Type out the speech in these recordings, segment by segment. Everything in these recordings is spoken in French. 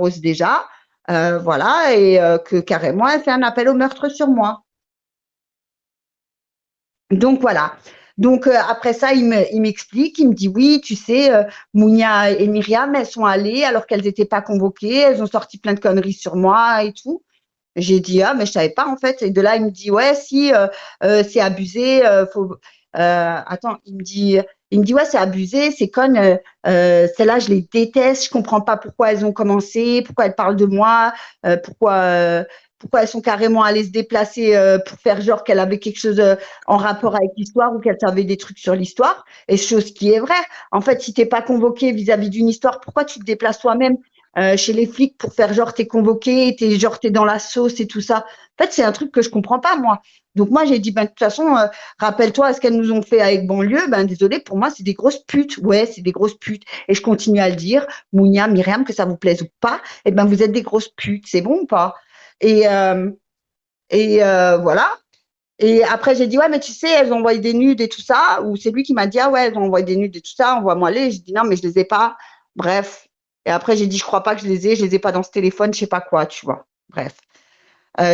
rose déjà, voilà, et que carrément elle fait un appel au meurtre sur moi. Donc voilà. Donc après ça, il m'explique, il me dit oui, tu sais, Mounia et Myriam, elles sont allées alors qu'elles n'étaient pas convoquées, elles ont sorti plein de conneries sur moi et tout. J'ai dit ah mais je savais pas en fait. Et de là il me dit ouais si c'est abusé, faut attends il me dit ouais c'est abusé, c'est conne, celles-là je les déteste, je comprends pas pourquoi elles ont commencé, pourquoi elles parlent de moi, pourquoi elles sont carrément allées se déplacer pour faire genre qu'elle avait quelque chose en rapport avec l'histoire ou qu'elle savait des trucs sur l'histoire. Et chose qui est vraie. En fait, si t'es pas convoqué vis-à-vis d'une histoire, pourquoi tu te déplaces toi-même chez les flics pour faire genre t'es convoqué, t'es dans la sauce et tout ça. En fait, c'est un truc que je comprends pas moi. Donc moi j'ai dit ben de toute façon rappelle-toi ce qu'elles nous ont fait avec banlieue, ben désolé pour moi c'est des grosses putes. Ouais, c'est des grosses putes et je continue à le dire, Mounia, Myriam, que ça vous plaise ou pas, et ben vous êtes des grosses putes, c'est bon ou pas? Et voilà. Et après, j'ai dit, ouais, mais tu sais, elles ont envoyé des nudes et tout ça. Ou c'est lui qui m'a dit, ah ouais, elles ont envoyé des nudes et tout ça, envoie-moi les. J'ai dit, non, mais je les ai pas. Bref. Et après, j'ai dit, je crois pas que je les ai pas dans ce téléphone, je sais pas quoi, tu vois. Bref.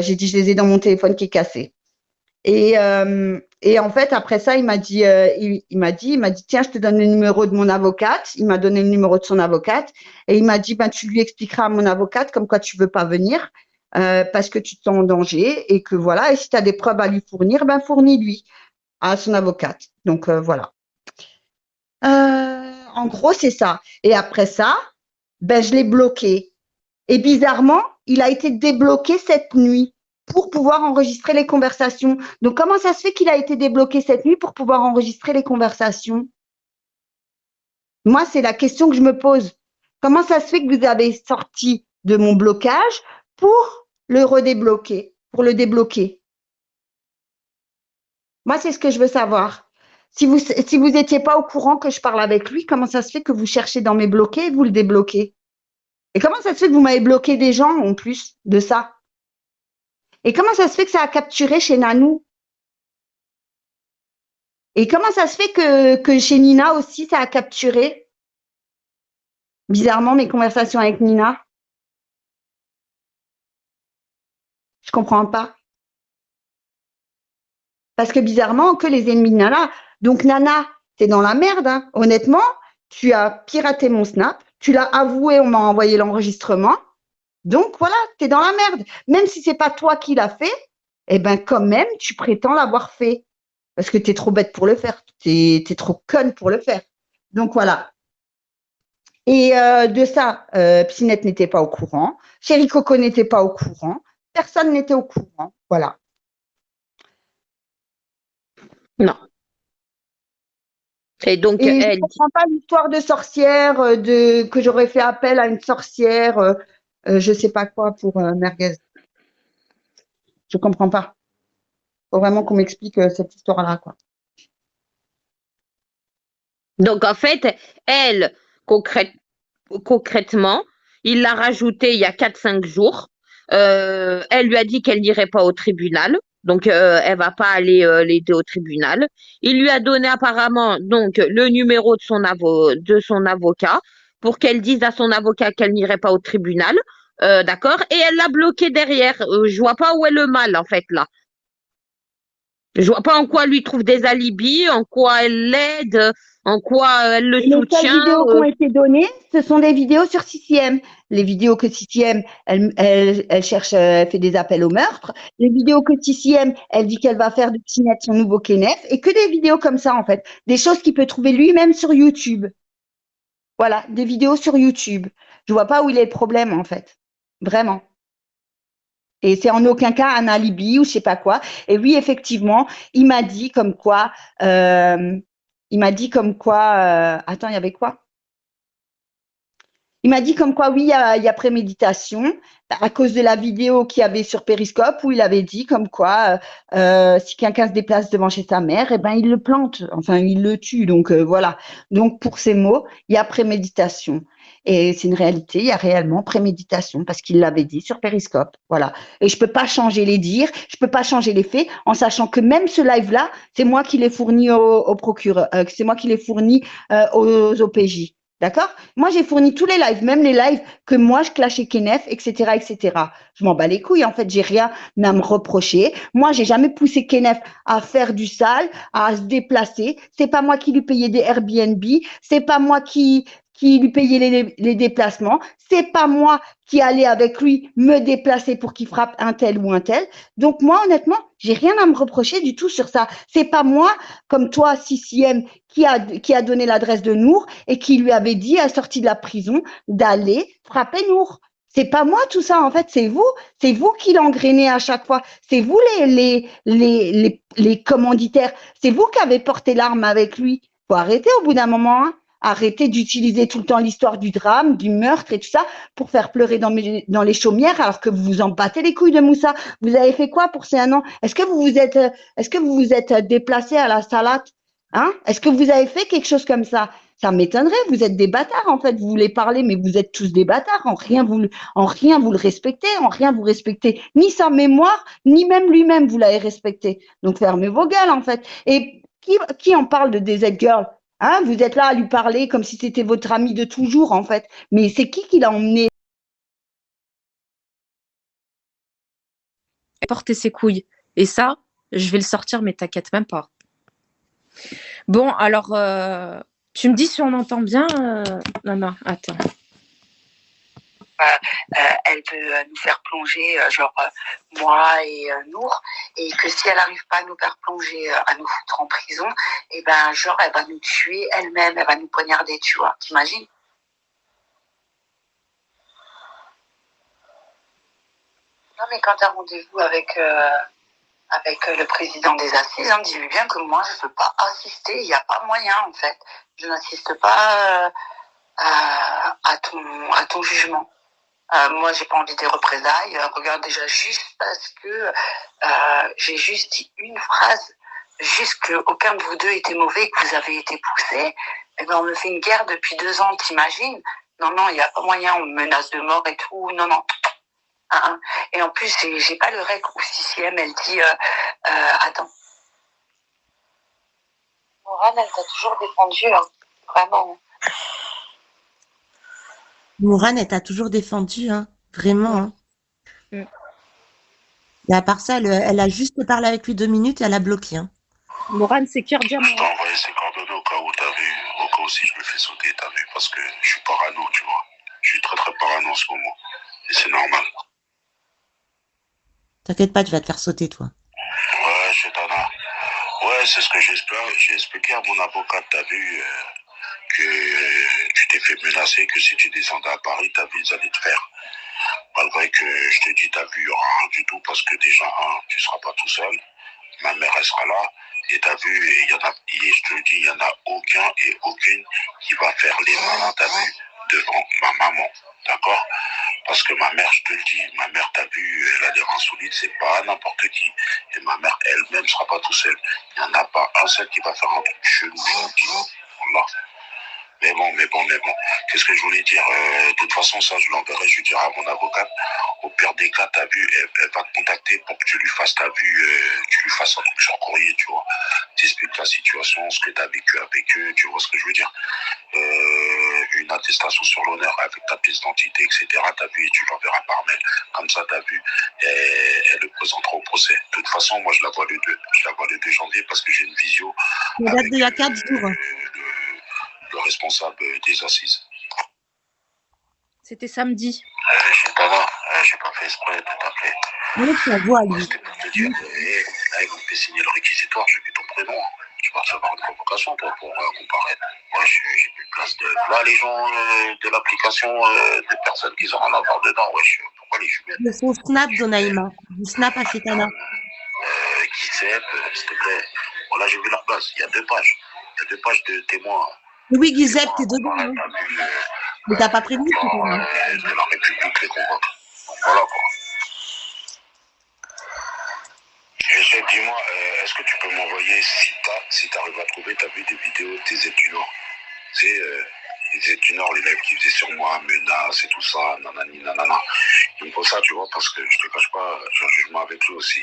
J'ai dit, je les ai dans mon téléphone qui est cassé. Et en fait, après ça, il m'a dit, tiens, je te donne le numéro de mon avocate. Il m'a donné le numéro de son avocate. Et il m'a dit, ben, tu lui expliqueras à mon avocate comme quoi tu veux pas venir, parce que tu te sens en danger et que voilà. Et si tu as des preuves à lui fournir, ben, fournis-lui à son avocate. Donc, voilà. En gros, c'est ça. Et après ça, ben, je l'ai bloqué. Et bizarrement, il a été débloqué cette nuit pour pouvoir enregistrer les conversations. Donc, comment ça se fait qu'il a été débloqué cette nuit pour pouvoir enregistrer les conversations? Moi, c'est la question que je me pose. Comment ça se fait que vous avez sorti de mon blocage pour le redébloquer, pour le débloquer? Moi, c'est ce que je veux savoir. Si vous étiez pas au courant que je parle avec lui, comment ça se fait que vous cherchez dans mes bloqués et vous le débloquez? Et comment ça se fait que vous m'avez bloqué des gens en plus de ça? Et comment ça se fait que ça a capturé chez Nanou? Et comment ça se fait que chez Nina aussi, ça a capturé, bizarrement, mes conversations avec Nina? Je comprends pas. Parce que bizarrement, que les ennemis de Nana. Donc Nana, t'es dans la merde, hein. Honnêtement, tu as piraté mon Snap, tu l'as avoué, on m'a envoyé l'enregistrement. Donc voilà, t'es dans la merde. Même si c'est pas toi qui l'as fait, eh ben quand même, tu prétends l'avoir fait. Parce que t'es trop bête pour le faire. T'es trop conne pour le faire. Donc voilà. Et de ça, Psynette n'était pas au courant, Chéri Coco n'était pas au courant, personne n'était au courant. Voilà. Non. Et donc, Et je ne elle dit, comprends pas l'histoire de sorcière, que j'aurais fait appel à une sorcière, je sais pas quoi pour Merguez. Je comprends pas. Faut vraiment qu'on m'explique cette histoire-là, quoi. donc en fait, elle, concrète- concrètement, il l'a rajouté il y a 4 5 jours. Elle lui a dit qu'elle n'irait pas au tribunal. Donc, elle va pas aller l'aider au tribunal. Il lui a donné apparemment donc le numéro de son avocat pour qu'elle dise à son avocat qu'elle n'irait pas au tribunal. D'accord? Et elle l'a bloqué derrière. Je vois pas où est le mal en fait là. Je vois pas en quoi elle lui trouve des alibis, en quoi elle l'aide, en quoi elle le Et les seules soutient. vidéos qui ont été données, ce sont des vidéos sur CCM. Les vidéos que CCM, elle cherche, elle fait des appels au meurtre. Les vidéos que CCM, elle dit qu'elle va faire de Pinette son nouveau Kenneth. Et que des vidéos comme ça, en fait. Des choses qu'il peut trouver lui-même sur YouTube. Voilà, des vidéos sur YouTube. Je vois pas où il est le problème, en fait. Vraiment. Et c'est en aucun cas un alibi ou je sais pas quoi. Et oui, effectivement, il m'a dit comme quoi, attends, il y avait quoi? Il m'a dit comme quoi, oui, il y a préméditation à cause de la vidéo qu'il y avait sur Periscope où il avait dit comme quoi, si quelqu'un se déplace devant chez sa mère, eh ben, il le plante, enfin, il le tue. Donc, voilà. Donc, pour ces mots, il y a préméditation. Et c'est une réalité, il y a réellement préméditation parce qu'il l'avait dit sur Periscope. Voilà. Et je peux pas changer les dires, je peux pas changer les faits en sachant que même ce live-là, c'est moi qui l'ai fourni au procureur, c'est moi qui l'ai fourni aux OPJ. D'accord? Moi, j'ai fourni tous les lives, même les lives que moi, je clashais Kenef, etc., etc. Je m'en bats les couilles, en fait, j'ai rien à me reprocher. Moi, j'ai jamais poussé Kenef à faire du sale, à se déplacer. C'est pas moi qui lui payais des Airbnb. C'est pas moi qui lui payais les déplacements. C'est pas moi qui allais avec lui me déplacer pour qu'il frappe un tel ou un tel. Donc, moi, honnêtement, j'ai rien à me reprocher du tout sur ça. C'est pas moi, comme toi, sixième, qui a donné l'adresse de Nour et qui lui avait dit, à sortie de la prison, d'aller frapper Nour. C'est pas moi tout ça, en fait, c'est vous qui l'engrainez à chaque fois, c'est vous les commanditaires, c'est vous qui avez porté l'arme avec lui. Faut arrêter au bout d'un moment, hein. Arrêtez d'utiliser tout le temps l'histoire du drame, du meurtre et tout ça pour faire pleurer dans les chaumières alors que vous vous en battez les couilles de Moussa. Vous avez fait quoi pour ces un an? Est-ce que vous vous êtes déplacé à la salade? Hein? Est-ce que vous avez fait quelque chose comme ça? Ça m'étonnerait. Vous êtes des bâtards, en fait. Vous voulez parler, mais vous êtes tous des bâtards. En rien vous le respectez. En rien vous respectez ni sa mémoire, ni même lui-même vous l'avez respecté. Donc fermez vos gueules, en fait. Et qui en parle de DZ Girl? Hein? Vous êtes là à lui parler comme si c'était votre ami de toujours, en fait. Mais c'est qui l'a emmené? Porter ses couilles. Et ça, je vais le sortir, mais t'inquiète même pas. Bon, alors, tu me dis si on entend bien, Nana. Attends. Elle veut nous faire plonger, moi et Nour, et que si elle n'arrive pas à nous faire plonger, à nous foutre en prison, et ben genre elle va nous tuer elle-même, elle va nous poignarder, tu vois, t'imagines? Non mais quand tu as rendez-vous avec le président des assises, hein, dis-lui bien que moi je ne veux pas assister, il n'y a pas moyen en fait. Je n'assiste pas à ton jugement. Moi, j'ai pas envie des représailles. Regarde déjà juste parce que j'ai juste dit une phrase, juste que aucun de vous deux était mauvais, que vous avez été poussés. Et ben on me fait une guerre depuis 2 ans, t'imagines? Non, non, il n'y a pas moyen, on me menace de mort et tout. Non, non. Et en plus, j'ai pas le rec ou sixième, elle dit attends. Morane, elle t'a toujours défendu, hein. Vraiment. Mourane, elle t'a toujours défendu, hein. Vraiment, hein. Et à part ça, elle a juste parlé avec lui 2 minutes et elle a bloqué, hein. Morane, c'est cœur diamant. Je t'ai envoyé ces coordonnées au cas où t'as vu, au cas où si je me fais sauter, t'as vu, parce que je suis parano, tu vois. Je suis très très parano en ce moment. Et c'est normal. T'inquiète pas, tu vas te faire sauter, toi. Ouais, Chetana. Ouais, c'est ce que j'espère. J'ai expliqué à mon avocat, t'as vu, que tu t'es fait menacer, que si tu descendais à Paris, t'as vu, ils allaient te faire. Malgré que je te dis, t'as vu, il n'y aura rien du tout, parce que déjà, tu seras pas tout seul. Ma mère, elle sera là. Et t'as vu, et je te le dis, il n'y en a aucun et aucune qui va faire les malins, t'as vu, devant ma maman. D'accord? Parce que ma mère, je te le dis, ma mère, t'as vu, elle a des reins solides, c'est pas n'importe qui. Et ma mère elle-même ne sera pas tout seule. Il n'y en a pas un seul qui va faire un truc chelou, je vous le dis. Voilà. Mais bon. Qu'est-ce que je voulais dire? De toute façon, ça, je l'enverrai, je lui dirai à mon avocate. Au pire des cas, t'as vu, elle va te contacter pour que tu lui fasses, t'as vu, tu lui fasses un truc sur courrier, tu vois. T'expliques la situation, ce que t'as vécu avec eux, tu vois ce que je veux dire. Une attestation sur l'honneur avec ta pièce d'identité, etc. T'as vu, et tu l'enverras par mail. Comme ça, t'as vu, elle le présentera au procès. De toute façon, moi, je la vois le 2. Je la vois le 2 janvier parce que j'ai une visio. Ça date d'il y a 4 jours. Le responsable des assises. C'était samedi. Je sais pas là, j'ai pas fait exprès de t'appeler. Oui, tu la vois, lui. C'était pour te dire, là, ils vont te faire signer le réquisitoire, j'ai vu ton prénom. Hein. Tu vas recevoir une convocation, toi, pour comparaître. Moi, j'ai plus de place de. Là, les gens de l'application, des personnes qui ont rien à voir dedans, pourquoi les jumelles? Le son snap d'Onaïma. Du snap à Chetana. Giuseppe, s'il te plaît. Voilà, j'ai vu leur place. Il y a 2 pages. Il y a 2 pages de témoins. Oui, Giuseppe, t'es dedans, hein. Mais t'as pas prévenu, Chetana. De la République les convoque. Donc voilà, quoi. Et chef, dis-moi, est-ce que tu peux m'envoyer, si t'arrives à trouver, t'as vu des vidéos de tes étudiants? Tu sais, les étudiants, les lives qui faisaient sur moi, menaces et tout ça, nanani, nanana. Il me faut ça, tu vois, parce que je te cache pas, j'ai un jugement avec lui aussi.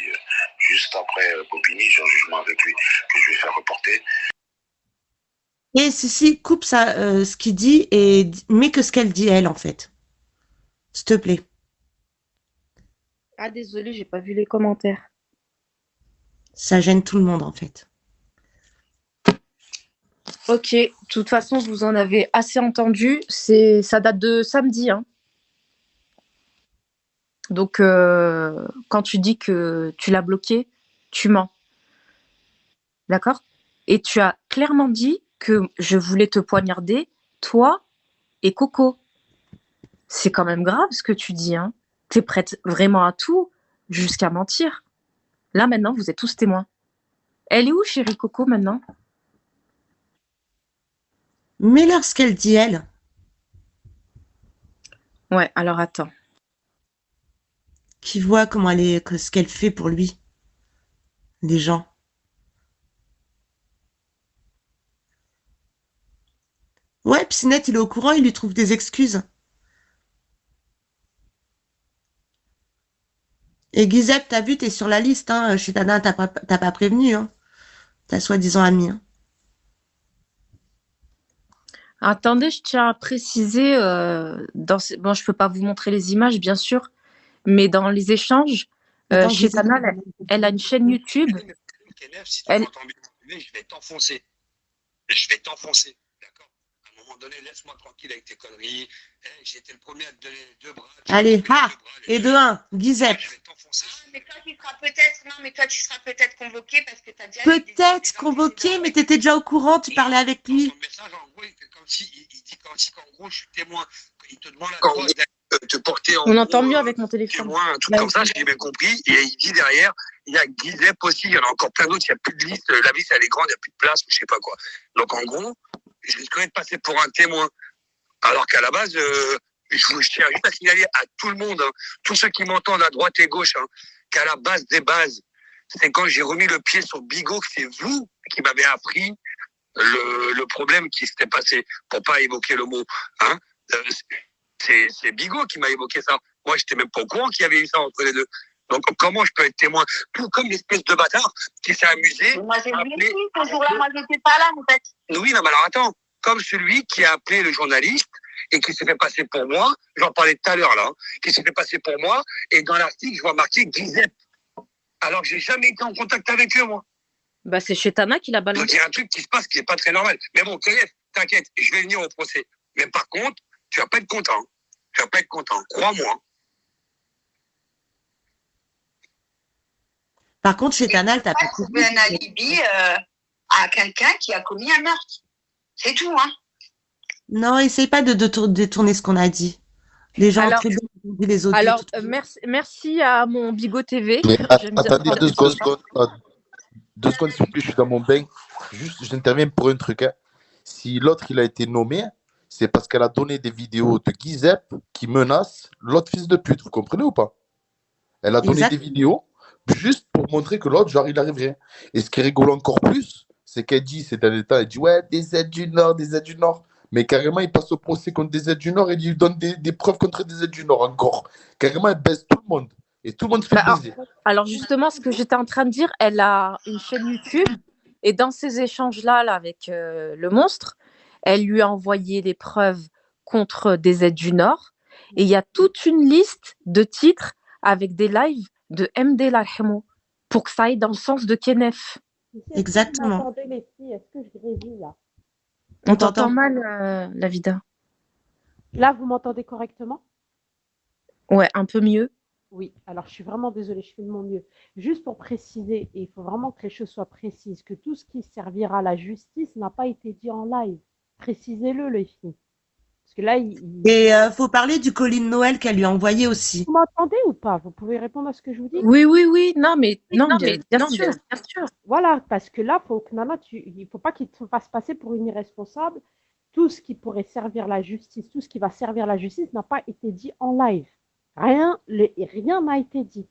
Juste après Bobigny, j'ai un jugement avec lui que je vais faire reporter. Et si, coupe ça, ce qu'il dit et mets que ce qu'elle dit elle, en fait. S'il te plaît. Ah, désolée, j'ai pas vu les commentaires. Ça gêne tout le monde, en fait. Ok, de toute façon, vous en avez assez entendu. Ça date de samedi, hein. Donc, quand tu dis que tu l'as bloqué, tu mens. D'accord? Et tu as clairement dit que je voulais te poignarder, toi et Coco. C'est quand même grave ce que tu dis, hein. T'es prête vraiment à tout, jusqu'à mentir. Là, maintenant, vous êtes tous témoins. Elle est où, chérie Coco, maintenant? Mets-leur ce qu'elle dit, elle. Ouais, alors attends. Qui voit comment elle est, ce qu'elle fait pour lui. Les gens. Ouais, Psinette, il est au courant, il lui trouve des excuses. Et Guizette, t'as vu, t'es sur la liste, hein. Chez Tana, t'as pas prévenu, hein. Ta soi-disant amie, hein. Attendez, je tiens à préciser, bon, je peux pas vous montrer les images, bien sûr, mais dans les échanges, Attends, chez Guizette. Tana, elle a une chaîne YouTube. Si tu Elle... m'entends bien, je vais t'enfoncer. Je vais t'enfoncer. D'accord? À un moment donné, laisse-moi tranquille avec tes conneries. J'étais le premier à te donner les 2 bras. Allez, et de 1, Guizette. Je vais t'enfoncer. Mais toi, tu seras peut-être convoqué parce que tu as déjà Peut-être convoqué, mais t'étais déjà au courant, tu parlais avec lui. Ton message, en gros, il fait comme si, il dit comme si, qu'en gros, je suis témoin. Il te demande la droit de te porter en On entend gros, mieux avec mon téléphone. témoin, un truc comme ça, j'ai bien compris. Et il dit derrière, il y a Guizep aussi, il y en a encore plein d'autres, il n'y a plus de liste, la liste elle est grande, il n'y a plus de place, je sais pas quoi. Donc en gros, je risquerais de passer pour un témoin. Alors qu'à la base, je tiens juste à signaler à tout le monde, hein, tous ceux qui m'entendent à droite et gauche, hein, qu'à la base des bases, c'est quand j'ai remis le pied sur Bigot que c'est vous qui m'avez appris le problème qui s'était passé, pour pas évoquer le mot. Hein. C'est Bigot qui m'a évoqué ça. Moi, j'étais même pas au courant qu'il y avait eu ça entre les deux. Donc, comment je peux être témoin? Tout comme l'espèce de bâtard qui s'est amusé. Moi, j'ai vu ce jour-là, moi, j'étais pas là, en fait. Oui, non, mais alors attends. Comme celui qui a appelé le journaliste et qui s'est fait passer pour moi, j'en parlais tout à l'heure là, qui s'est fait passer pour moi, et dans l'article, je vois marqué Guizep. Alors que j'ai jamais été en contact avec eux, moi. Bah, c'est chez Tana qui l'a Donc balancé. il y a un truc qui se passe qui n'est pas très normal. Mais bon, Kenneth, t'inquiète, je vais venir au procès. Mais par contre, tu vas pas être content. Tu vas pas être content, crois-moi. Par contre, chez Tana, t'as pas trouvé un alibi à quelqu'un qui a commis un meurtre. C'est tout, hein. Non, essaye pas de détourner ce qu'on a dit. Les gens Alors, très bien entendu les audios. Alors, merci à mon Bigot TV. Mais J'aime bien attendez parler 2 de secondes. ça. 2 secondes, s'il vous plaît, je suis dans mon bain. Juste, j'interviens pour un truc. Hein. Si l'autre, il a été nommé, c'est parce qu'elle a donné des vidéos de Guizep qui menacent l'autre fils de pute. Vous comprenez ou pas? Elle a donné Exact. des vidéos juste pour montrer que l'autre, genre, il arrive rien. Et ce qui est rigolo encore plus, c'est qu'elle dit, ces derniers temps, elle dit, ouais, des aides du Nord, des aides du Nord. Mais carrément, il passe au procès contre des aides du Nord et il lui donne des preuves contre des aides du Nord encore. Carrément, elle baise tout le monde. Et tout le monde se fait baiser. Alors justement, ce que j'étais en train de dire, elle a une chaîne YouTube et dans ces échanges-là avec le monstre, elle lui a envoyé les preuves contre des aides du Nord et il y a toute une liste de titres avec des lives de MD Larhemo pour que ça aille dans le sens de Kenef. Exactement. Attendez les filles, est-ce que je grésille là? On t'entend mal, la vida. Là, vous m'entendez correctement? Ouais, un peu mieux. Oui, alors je suis vraiment désolée, je fais de mon mieux. Juste pour préciser, et il faut vraiment que les choses soient précises, que tout ce qui servira à la justice n'a pas été dit en live. Précisez-le, les filles. Parce que là, Et faut parler du colis de Noël qu'elle lui a envoyé aussi. Vous m'entendez ou pas? Vous pouvez répondre à ce que je vous dis? Oui. Non, mais bien sûr. Voilà, parce que là, faut que Nana, il ne faut pas qu'il te fasse passer pour une irresponsable. Tout ce qui pourrait servir la justice, tout ce qui va servir la justice n'a pas été dit en live. Rien n'a été dit.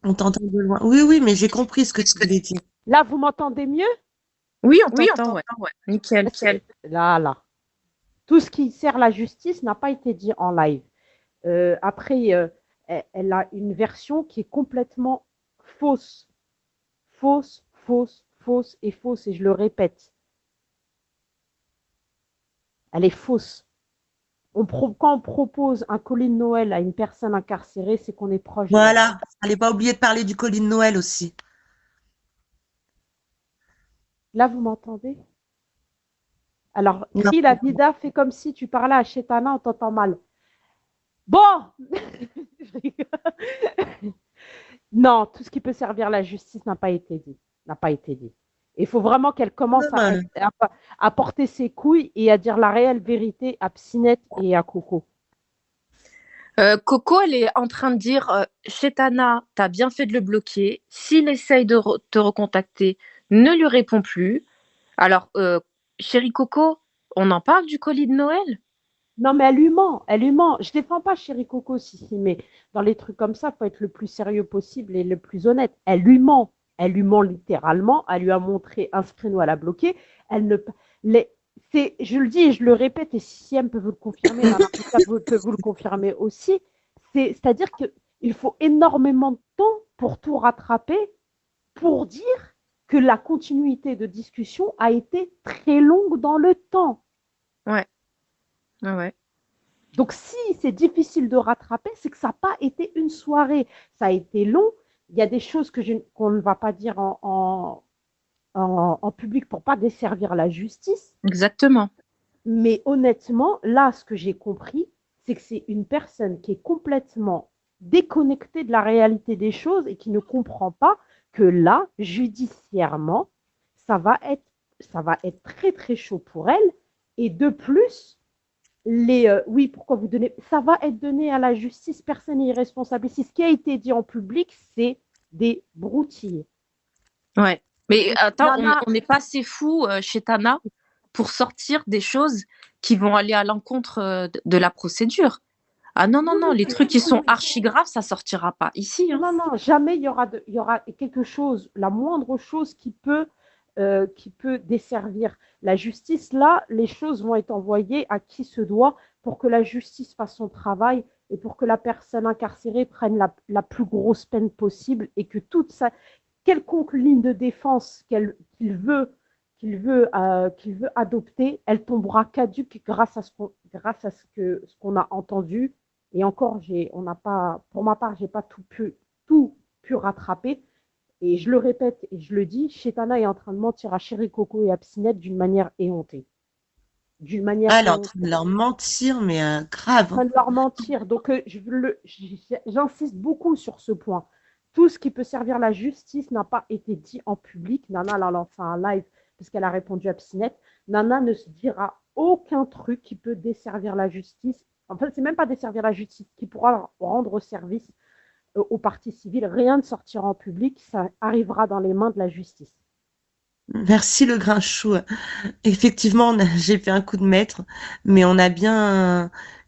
On t'entend de loin. Oui, mais j'ai compris ce que tu voulais dire. Là, vous m'entendez mieux? Oui, on t'entend, ouais. Nickel. Là. Tout ce qui sert la justice n'a pas été dit en live. Après, elle a une version qui est complètement fausse. Fausse. fausse et fausse, et je le répète. Elle est fausse. Quand on propose un colis de Noël à une personne incarcérée, c'est qu'on est proche d'elle. Voilà, fallait pas oublier de parler du colis de Noël aussi. Là, vous m'entendez? Alors, Non. crie la vida, fais comme si tu parlais à Chetana, on t'entend mal. Bon! Je rigole. Non, tout ce qui peut servir la justice n'a pas été dit. N'a pas été dit. Il faut vraiment qu'elle commence à porter ses couilles et à dire la réelle vérité à Psinette et à Coco. Coco, elle est en train de dire Chetana, t'as bien fait de le bloquer. S'il essaye de te recontacter, ne lui réponds plus. Alors, chérie Coco, on en parle du colis de Noël? Non, mais elle lui ment, elle lui ment. Je défends pas chérie Coco, si, mais dans les trucs comme ça, il faut être le plus sérieux possible et le plus honnête. Elle lui ment. Elle lui ment littéralement. Elle lui a montré un screen où elle a bloqué. Elle ne, je le dis et je le répète, et si elle peut vous le confirmer, Nana peut vous le confirmer aussi. C'est-à-dire qu'il faut énormément de temps pour tout rattraper, pour dire que la continuité de discussion a été très longue dans le temps. Ouais. Ouais. Donc, si c'est difficile de rattraper, c'est que ça n'a pas été une soirée. Ça a été long. Il y a des choses qu'on ne va pas dire en public pour ne pas desservir la justice. Exactement. Mais honnêtement, là, ce que j'ai compris, c'est que c'est une personne qui est complètement déconnectée de la réalité des choses et qui ne comprend pas que là, judiciairement, ça va être très, très chaud pour elle. Et de plus, oui, pourquoi vous donnez, ça va être donné à la justice, personne n'est irresponsable. Ici, ce qui a été dit en public, c'est des broutilles. Ouais, mais attends, Nana, on n'est pas assez fou chez Tana pour sortir des choses qui vont aller à l'encontre de la procédure. Ah non, les trucs qui sont archi graves, ça sortira pas ici. Hein. Non, jamais il y aura quelque chose, la moindre chose qui peut desservir la justice. Là, les choses vont être envoyées à qui se doit pour que la justice fasse son travail et pour que la personne incarcérée prenne la plus grosse peine possible et que toute quelconque ligne de défense qu'il veut adopter, elle tombera caduque grâce à ce qu'on a entendu. Et encore, pour ma part, j'ai pas tout pu rattraper. Et je le répète et je le dis, Chetana est en train de mentir à Chéri Coco et à Psinette d'une manière éhontée. Elle est en train de leur mentir, mais grave. En train de leur mentir. Donc, j'insiste beaucoup sur ce point. Tout ce qui peut servir la justice n'a pas été dit en public. Nana l'a lancé un live parce qu'elle a répondu à Psinette. Nana ne se dira aucun truc qui peut desservir la justice. En fait, c'est même pas desservir la justice, qui pourra rendre service aux parties civiles. Rien ne sortira en public, ça arrivera dans les mains de la justice. Merci le Grinchou. Effectivement, j'ai fait un coup de maître, mais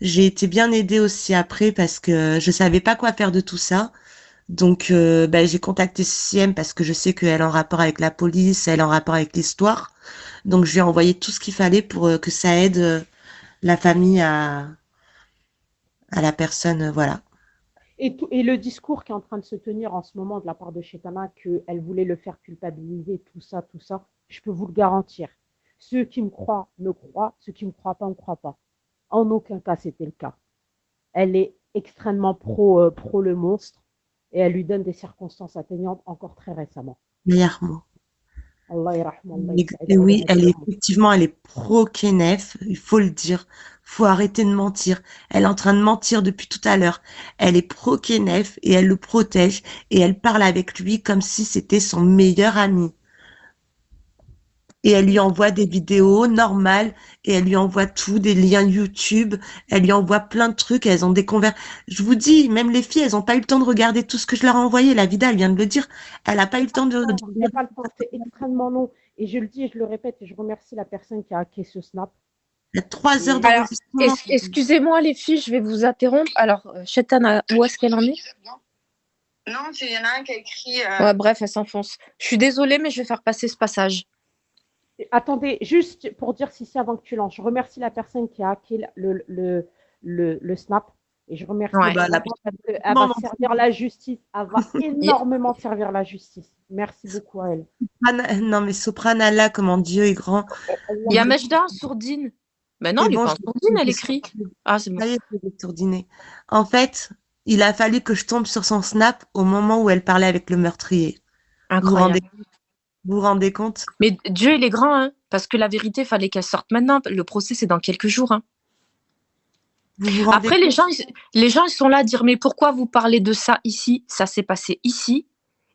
j'ai été bien aidée aussi après parce que je savais pas quoi faire de tout ça. Donc, j'ai contacté Siem parce que je sais qu'elle est en rapport avec la police, elle est en rapport avec l'histoire. Donc, je lui ai envoyé tout ce qu'il fallait pour que ça aide la famille à la personne, voilà. Et le discours qui est en train de se tenir en ce moment de la part de Chetana, qu'elle voulait le faire culpabiliser, tout ça, je peux vous le garantir. Ceux qui me croient me croient, ceux qui ne me croient pas ne me croient pas. En aucun cas, c'était le cas. Elle est extrêmement pro le monstre et elle lui donne des circonstances atteignantes encore très récemment. Meilleur mot. Allah yarham, Et oui, elle est pro-Kenef, il faut le dire. Faut arrêter de mentir. Elle est en train de mentir depuis tout à l'heure. Elle est pro-Kenef et elle le protège et elle parle avec lui comme si c'était son meilleur ami. Et elle lui envoie des vidéos normales et elle lui envoie tout, des liens YouTube. Elle lui envoie plein de trucs. Elles ont des Je vous dis, même les filles, elles n'ont pas eu le temps de regarder tout ce que je leur ai envoyé. La Vida, elle vient de le dire. Elle n'a pas eu le temps de... C'est extrêmement long. Et je le dis et je le répète et je remercie la personne qui a hacké ce snap. Il y a 3 heures d'enregistrement. Excusez-moi les filles, je vais vous interrompre. Alors, Chetana, où est-ce qu'elle en est? Non, il y en a un qui a écrit... Ouais, bref, elle s'enfonce. Je suis désolée, mais je vais faire passer ce passage. Attendez, juste pour dire si c'est avant que tu lances, je remercie la personne qui a hacké le snap. Et je remercie Ouais. Bah, la vraiment parce qu'elle non, va non, servir la justice. Elle va Il y a- énormément servir la justice. Merci beaucoup à elle. non, mais Sopranala, comment Dieu est grand. il y a Je- Majda en sourdine. Ben non, C'est elle est bon, pas en sourdine, elle écrit. Ah, c'est bon. ça y est, je l'ai sourdiné. En fait, il a fallu que je tombe sur son Snap au moment où elle parlait avec le meurtrier. Incroyable. Vous vous rendez compte? Mais Dieu, il est grand, hein, parce que la vérité, fallait qu'elle sorte maintenant. Le procès, c'est dans quelques jours. Hein. Vous vous rendez Après, compte? les gens, ils sont là à dire, mais pourquoi vous parlez de ça ici? Ça s'est passé ici.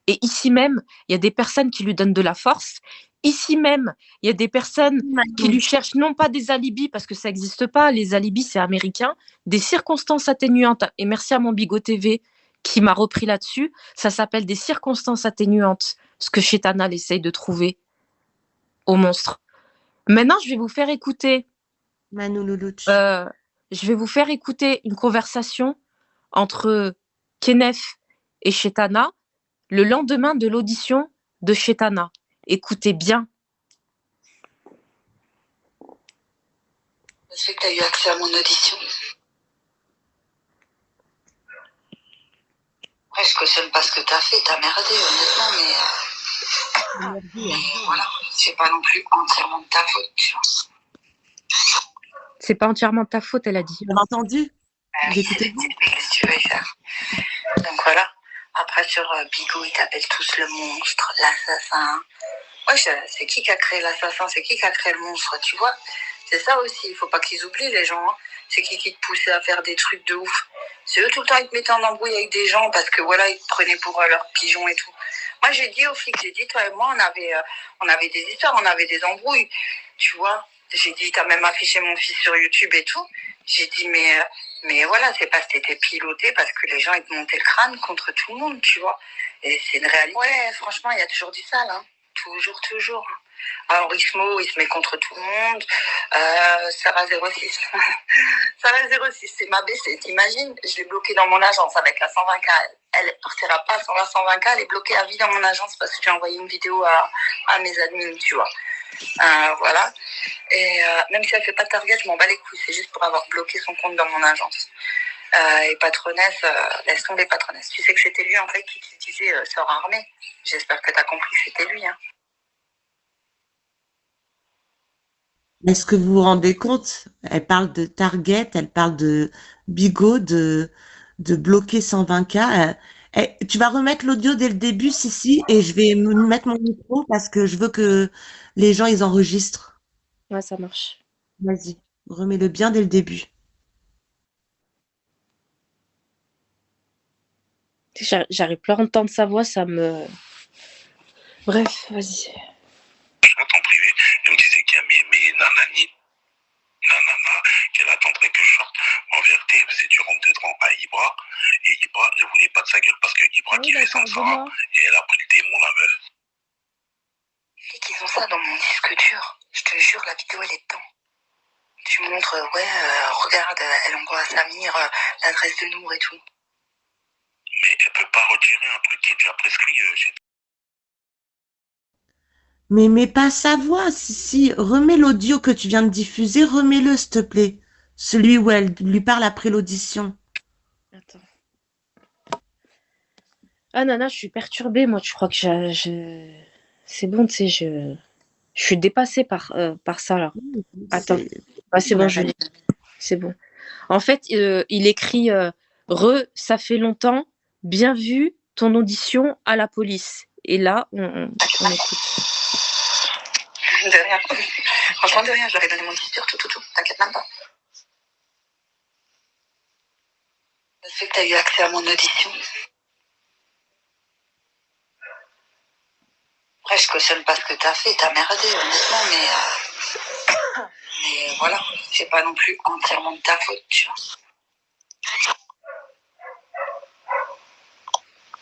Et ici même, il y a des personnes qui lui donnent de la force. Ici même, il y a des personnes qui lui cherchent non pas des alibis, parce que ça n'existe pas, les alibis, c'est américain, des circonstances atténuantes. Et merci à mon Bigot TV qui m'a repris là-dessus. Ça s'appelle des circonstances atténuantes, ce que Chétana essaye de trouver au monstre. Maintenant, je vais vous faire écouter Manu Loulouch. je vais vous faire écouter une conversation entre Kenneth et Chétana le lendemain de l'audition de Chétana. Écoutez bien. Je sais que tu as eu accès à mon audition. Après, je cautionne pas ce que tu as fait, t'as merdé, honnêtement, mais voilà, c'est pas non plus entièrement de ta faute, tu vois. C'est pas entièrement de ta faute, elle a dit. Vous avez entendu? Oui, Vous écoutez? qu'est-ce que tu veux y faire? Donc voilà. Après, sur Bigot, ils t'appellent tous le monstre, l'assassin. Ouais, c'est qui a créé l'assassin? C'est qui a créé le monstre, tu vois? C'est ça aussi, il faut pas qu'ils oublient, les gens. Hein. C'est qui te poussait à faire des trucs de ouf? C'est eux tout le temps, ils te mettaient en embrouille avec des gens parce que voilà, ils te prenaient pour leurs pigeons et tout. Moi, j'ai dit aux flics, toi et moi, on avait des histoires, on avait des embrouilles, tu vois. J'ai dit, t'as même affiché mon fils sur YouTube et tout. J'ai dit, mais voilà, c'est parce que t'étais piloté, parce que les gens, ils te montaient le crâne contre tout le monde, tu vois. Et c'est une réalité. Ouais, franchement, il y a toujours du sale, hein. Toujours. Alors, Ismo, il se met contre tout le monde. Sarah 06. Sarah 06, c'est ma BC. T'imagines? Je l'ai bloquée dans mon agence avec la 120K. Elle partira pas sans la 120K. Elle est bloquée à vie dans mon agence parce que j'ai envoyé une vidéo à mes admins, tu vois. Voilà. Et même si elle fait pas de target, je m'en bats les couilles. C'est juste pour avoir bloqué son compte dans mon agence. Et Patronesse, laisse tomber Patronesse. Tu sais que c'était lui, en fait, qui te disait sort armé. J'espère que tu as compris que c'était lui. Hein. Est-ce que vous vous rendez compte? Elle parle de target, elle parle de bigot, de bloquer 120K. Tu vas remettre l'audio dès le début, Sissi, et je vais me mettre mon micro parce que je veux que les gens, ils enregistrent. Ouais, ça marche. Vas-y, remets-le bien dès le début. J'arrive plus à entendre sa voix, ça me... Bref, vas-y. En privé, elle me disait qu'il y a mes nanani, nanana, qu'elle attendrait que je sorte. En vérité, elle faisait du rentre dedans à Ibra, et Ibra ne voulait pas de sa gueule parce que Ibra kiffait sans Sarah, et elle a pris le démon, la meuf. C'est qu'ils ont ça dans mon disque dur. Je te jure, la vidéo, elle est dedans. Tu montres, regarde, elle envoie à Samir l'adresse de Nour et tout. Mais elle peut pas retirer un truc qui est déjà prescrit. Mais pas sa voix, Sissi. Remets l'audio que tu viens de diffuser, remets-le, s'il te plaît. Celui où elle lui parle après l'audition. Attends. Ah, Nana, je suis perturbée, moi. Je crois que c'est bon, tu sais, je suis dépassée par ça, là. Attends. Ah, c'est bon, je l'ai. C'est bon. En fait, il écrit ça fait longtemps, bien vu ton audition à la police. Et là, on écoute. De rien. Franchement, de rien. Je leur ai donné mon disque dur, tout. T'inquiète même pas. Je sais que tu as eu accès à mon audition. Après, je cautionne pas ce que tu as fait. T'as merdé, honnêtement, mais voilà. C'est pas non plus entièrement de ta faute, tu vois.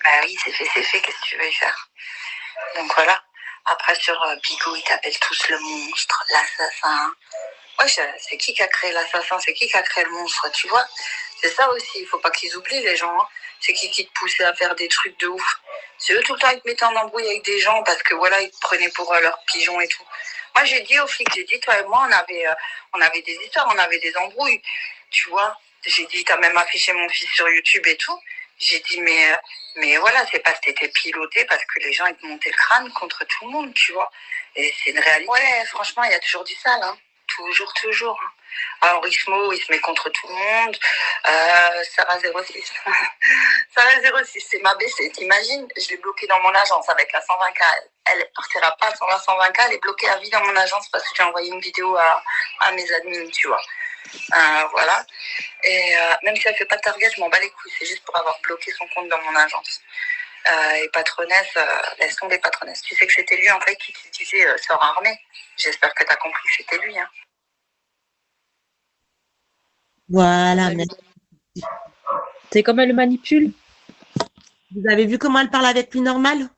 Bah oui, c'est fait. Qu'est-ce que tu veux y faire? Donc voilà. Après, sur Bigot, ils t'appellent tous le monstre, l'assassin. Ouais, c'est qui a créé l'assassin? C'est qui a créé le monstre, tu vois? C'est ça aussi, il faut pas qu'ils oublient, les gens. Hein. C'est qui te poussait à faire des trucs de ouf? C'est eux tout le temps, ils te mettaient en embrouille avec des gens parce que voilà, ils te prenaient pour leurs pigeons et tout. Moi, j'ai dit aux flics, toi et moi, on avait des histoires, on avait des embrouilles, tu vois. J'ai dit, t'as même affiché mon fils sur YouTube et tout. J'ai dit, mais voilà, c'est parce que t'étais piloté, parce que les gens, ils te montaient le crâne contre tout le monde, tu vois. Et c'est une réalité. Ouais, franchement, il y a toujours du sale, hein. Toujours, toujours. Alors, Ismo, il se met contre tout le monde. Sarah 06. Sarah 06, c'est ma BC. T'imagines, je l'ai bloquée dans mon agence avec la 120K. Elle partira pas sans la 120K. Elle est bloquée à vie dans mon agence parce que j'ai envoyé une vidéo à mes admins, tu vois. Voilà. Et même si elle fait pas de target, je m'en bats les couilles. C'est juste pour avoir bloqué son compte dans mon agence. Et patronesse, laisse tomber patronesse. Tu sais que c'était lui en fait qui disait sort armé. J'espère que tu as compris que c'était lui. Hein. Voilà, mais C'est comme elle le manipule. vous avez vu comment elle parle avec lui normal?